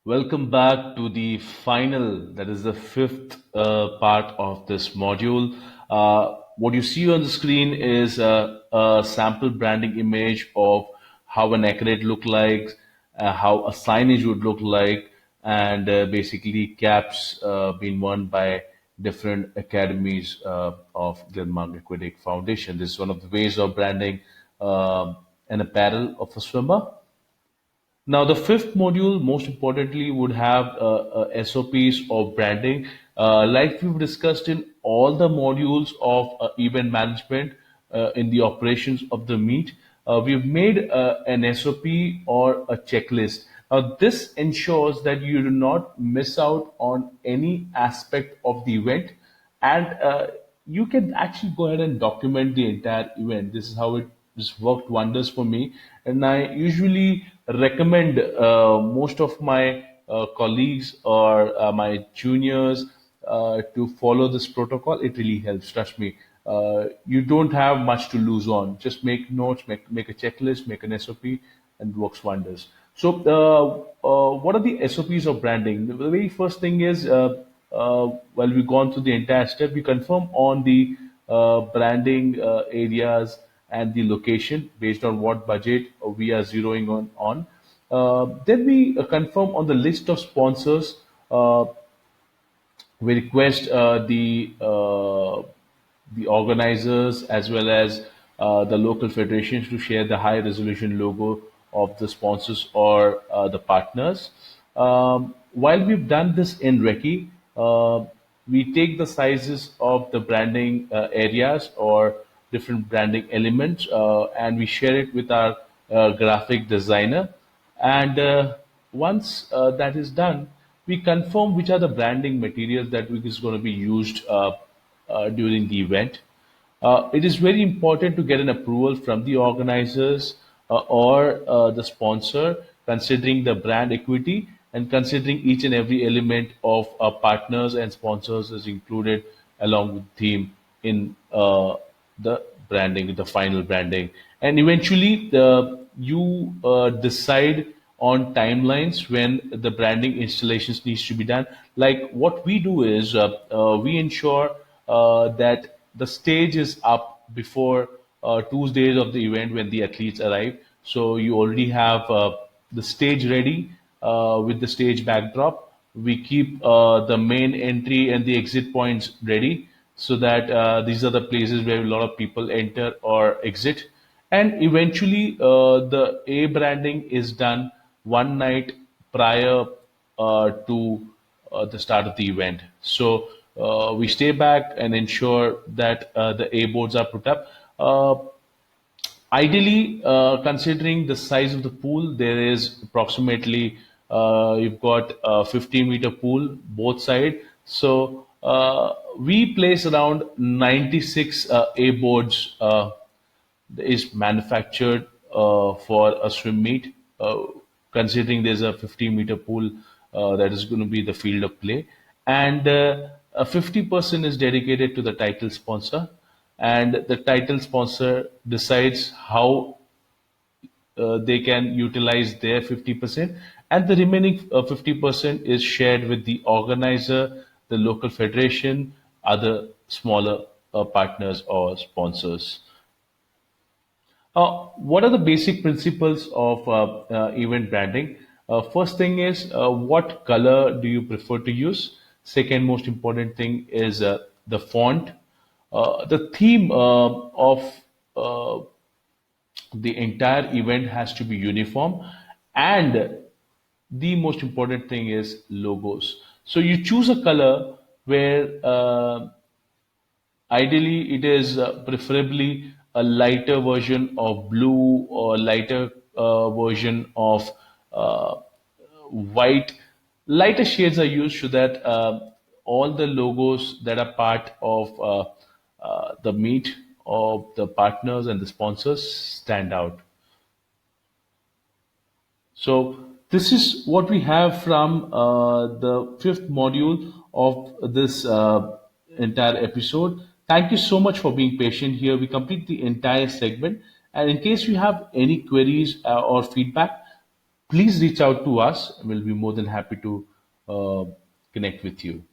Welcome back to the final, that is the fifth part of this module. What you see on the screen is a sample branding image of how an accurate look like, how a signage would look like, and basically caps being won by different academies of Glenmark Aquatic Foundation. This is one of the ways of branding an apparel of a swimmer. Now, the fifth module, most importantly, would have SOPs of branding. Like we've discussed in all the modules of event management in the operations of the meet, we've made an SOP or a checklist. Now, this ensures that you do not miss out on any aspect of the event, and you can actually go ahead and document the entire event. This is how it just worked wonders for me, and I usually recommend most of my colleagues or my juniors to follow this protocol. It really helps, trust me. You don't have much to lose on. Just make notes, make a checklist, make an SOP, and it works wonders. So what are the SOPs of branding? The very first thing is, while we've gone through the entire step, we confirm on the branding areas and the location based on what budget we are zeroing on. Then we confirm on the list of sponsors. We request the organizers as well as the local federations to share the high resolution logo of the sponsors or the partners. While we've done this in Recce, we take the sizes of the branding areas or different branding elements and we share it with our graphic designer. And once that is done, we confirm which are the branding materials that is going to be used during the event. It is very important to get an approval from the organizers or the sponsor, considering the brand equity and considering each and every element of partners and sponsors is included along with theme in the branding, the final branding. And eventually, you decide on timelines when the branding installations needs to be done. Like what we do is we ensure that the stage is up before 2 days of the event when the athletes arrive. So you already have the stage ready with the stage backdrop. We keep the main entry and the exit points ready so that these are the places where a lot of people enter or exit. And eventually, the A branding is done one night prior to the start of the event. So we stay back and ensure that the A boards are put up. Ideally, considering the size of the pool, there is approximately you've got a 15-meter pool both side. So we place around 96 A boards is manufactured for a swim meet. Considering there's a 15-meter pool that is going to be the field of play, and 50% is dedicated to the title sponsor, and the title sponsor decides how they can utilize their 50%, and the remaining 50% is shared with the organizer, the local federation, other smaller partners or sponsors. What are the basic principles of event branding? First thing is, what color do you prefer to use? Second most important thing is the font. The theme of uh, the entire event has to be uniform, and the most important thing is logos. So you choose a color where ideally it is preferably a lighter version of blue or lighter version of uh, white. Lighter shades are used so that all the logos that are part of the meet of the partners and the sponsors stand out. So this is what we have from the fifth module of this entire episode. Thank you so much for being patient here. We complete the entire segment. And in case you have any queries or feedback, please reach out to us. We'll be more than happy to uh, connect with you.